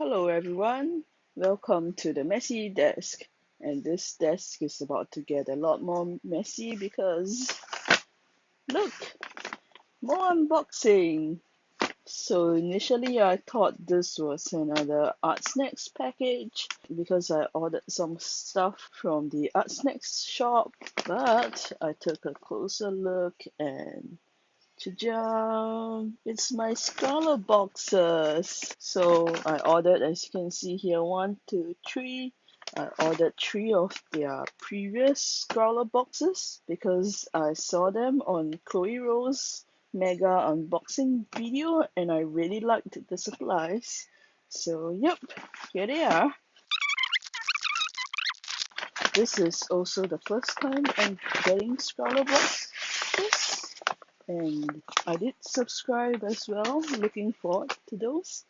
Hello everyone, welcome to the messy desk. And this desk is about to get a lot more messy because look, more unboxing. So initially I thought this was another Art Snacks package because I ordered some stuff from the Art Snacks shop, but I took a closer look and ta-da! It's my ScrawlrBoxes. So I ordered, as you can see here, 1, 2, 3. I ordered 3 of their previous ScrawlrBoxes because I saw them on Coil's mega unboxing video and I really liked the supplies. So yep, here they are. This is also the first time I'm getting ScrawlrBoxes. And I did subscribe as well, looking forward to those.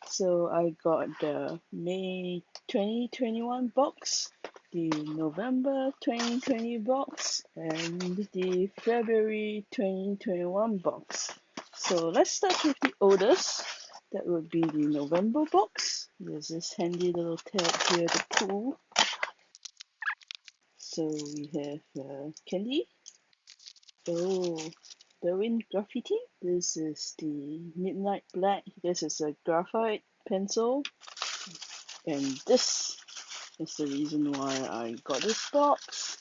So I got the May 2021 box, the November 2020 box, and the February 2021 box. So let's start with the oldest. That would be the November box. There's this handy little tab here to pull. So we have candy. Oh, Berwin Graffiti. This is the Midnight Black. This is a graphite pencil. And this is the reason why I got this box.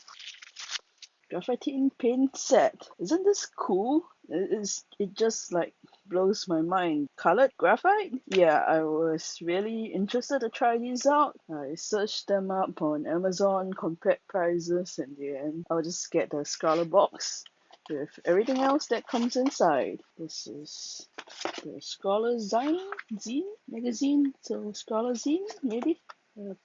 Graphite paint set. Isn't this cool? It just like blows my mind. Colored graphite? Yeah, I was really interested to try these out. I searched them up on Amazon, compared prices, and in the end, I'll just get the ScrawlrBox with everything else that comes inside. This is the Zine magazine, so Zine maybe.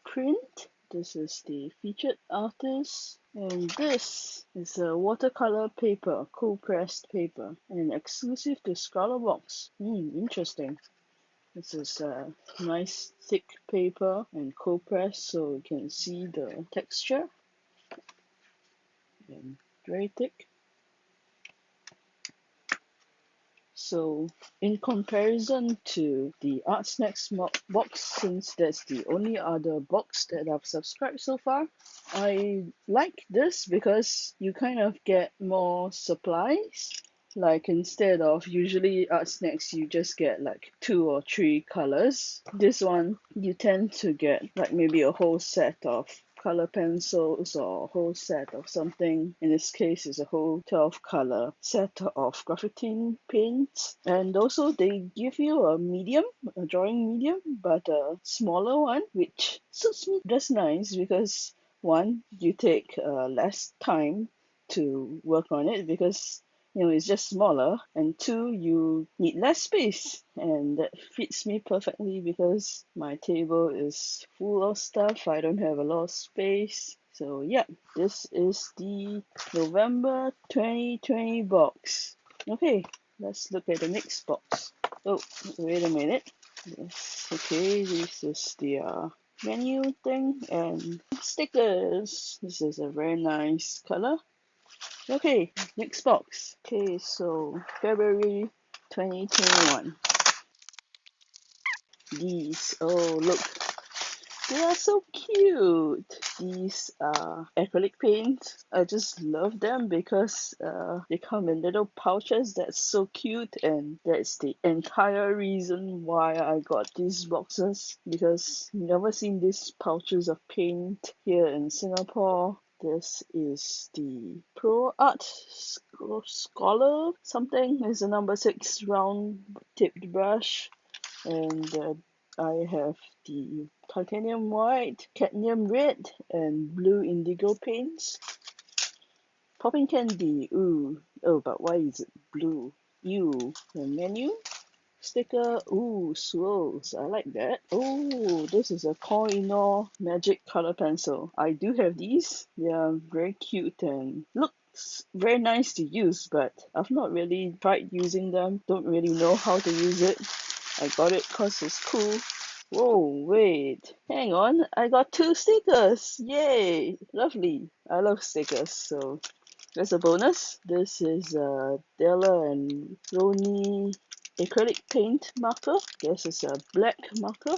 Print. This is the featured artist. And this is a watercolor paper, cold pressed paper, and exclusive to ScrawlrBox. Interesting. This is a nice thick paper and cold pressed, so you can see the texture. And very thick. So in comparison to the Art Snacks box, since that's the only other box that I've subscribed so far, I like this because you kind of get more supplies. Like instead of usually Art Snacks, you just get like 2 or 3 colors. This one, you tend to get like maybe a whole set of color pencils or a whole set of something. In this case, it's a whole 12 color set of graphite paints. And also they give you a medium, a drawing medium, but a smaller one, which suits me just nice because one, you take less time to work on it because it's just smaller, and 2, you need less space, and that fits me perfectly because my table is full of stuff. I don't have a lot of space. So yeah, this is the November 2020 box. Okay, let's look at the next box. Oh, wait a minute. Yes, okay, this is the menu thing and stickers. This is a very nice color. Okay, next box. Okay, so February 2021. These, oh look, they are so cute. These are acrylic paints. I just love them because they come in little pouches that's so cute, and that's the entire reason why I got these boxes, because never seen these pouches of paint here in Singapore. This is the Pro Art Scholar something. It's a number 6 round tipped brush, and I have the titanium white, cadmium red, and blue indigo paints. Popping candy, ooh, oh, but why is it blue? Ew. The menu sticker, ooh, swirls, I like that. Oh, this is a Coil magic color pencil. I do have these. They are very cute and looks very nice to use, but I've not really tried using them. Don't really know how to use it. I got it cause it's cool. Whoa, wait, hang on, I got 2 stickers. Yay, lovely. I love stickers, so that's a bonus. This is Della and Roni acrylic paint marker. This is a black marker.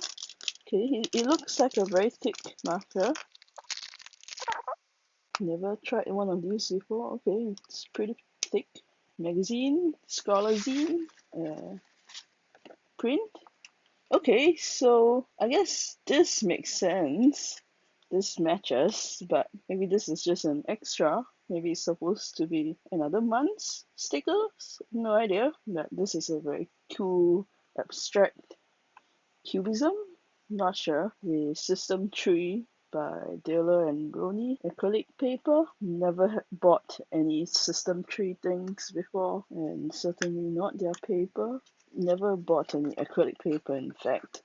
Okay, it looks like a very thick marker. Never tried one of these before. Okay, it's pretty thick. Magazine, ScrawlrZine, print. Okay, so I guess this makes sense. This matches, but maybe this is just an extra. Maybe it's supposed to be another month's stickers. No idea. But this is a very cool abstract cubism. Not sure. The System Tree by Diller and Brony acrylic paper. Never bought any System Tree things before, and certainly not their paper. Never bought any acrylic paper, in fact.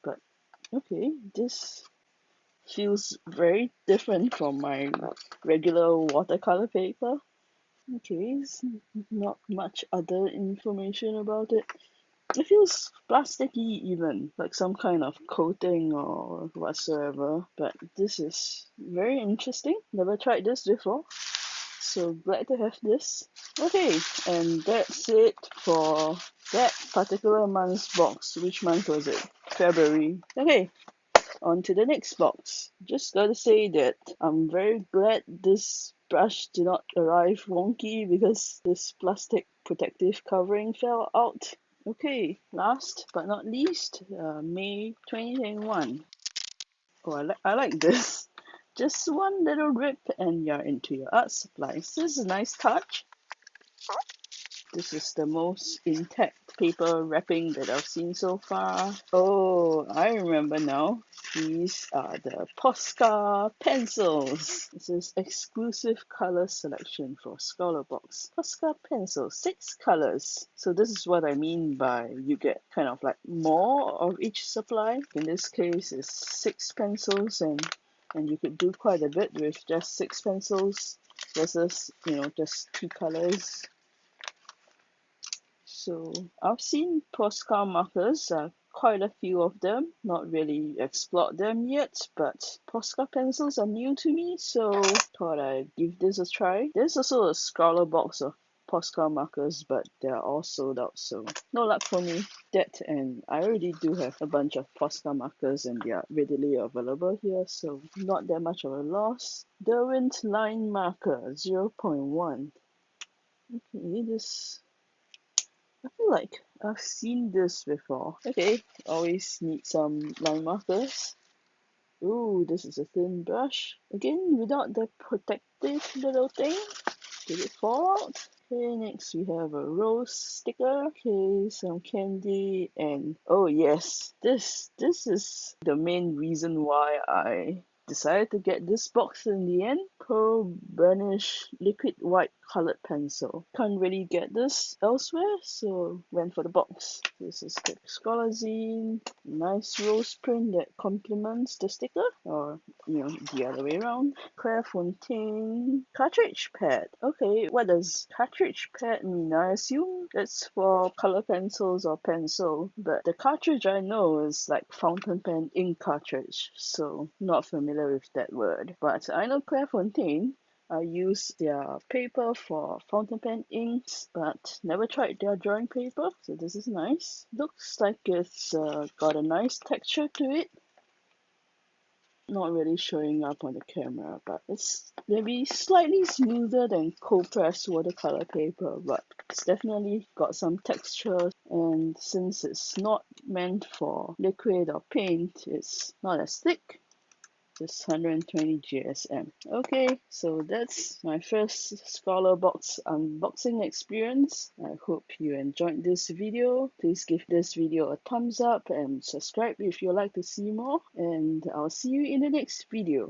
But okay, this feels very different from my regular watercolor paper. Okay, not much other information about it. It feels plasticky even, like some kind of coating or whatsoever. But this is very interesting. Never tried this before. So glad to have this. Okay, and that's it for that particular month's box. Which month was it? February. Okay, on to the next box. Just gotta say that I'm very glad this brush did not arrive wonky because this plastic protective covering fell out. Okay, last but not least, May 2021. Oh, I like this. Just one little rip and you're into your art supplies. This is a nice touch. This is the most intact paper wrapping that I've seen so far. Oh, I remember now. These are the Posca pencils. This is exclusive color selection for ScrawlrBox. Posca pencils, 6 colors. So this is what I mean by you get kind of like more of each supply. In this case, it's 6 pencils and you could do quite a bit with just 6 pencils versus, just 2 colors. So I've seen Posca markers, quite a few of them, not really explored them yet, but Posca pencils are new to me, so thought I'd give this a try. There's also a ScrawlrBox of Posca markers, but they're all sold out, so no luck for me. That, and I already do have a bunch of Posca markers and they are readily available here, so not that much of a loss. Derwent line marker 0.1. Okay, this I feel like I've seen this before. Okay, always need some line markers. Ooh, this is a thin brush. Again, without the protective little thing. Did it fall out? Okay, next we have a rose sticker. Okay, some candy, and oh yes, this is the main reason why I decided to get this box in the end. Pearl Burnish liquid white colored pencil. Can't really get this elsewhere, so went for the box. This is the ScrawlrZine. Nice rose print that complements the sticker, or the other way around. Clairefontaine Cartridge Pad. Okay, what does Cartridge Pad mean? I assume it's for color pencils or pencil, but the cartridge I know is like fountain pen ink cartridge, so not familiar with that word. But I know Clairefontaine. I use their paper for fountain pen inks, but never tried their drawing paper, so this is nice. Looks like it's got a nice texture to it. Not really showing up on the camera, but it's maybe slightly smoother than cold pressed watercolor paper, but it's definitely got some texture, and since it's not meant for liquid or paint, it's not as thick. Just 120 GSM. Okay, so that's my first ScrawlrBox unboxing experience. I hope you enjoyed this video. Please give this video a thumbs up and subscribe if you'd like to see more. And I'll see you in the next video.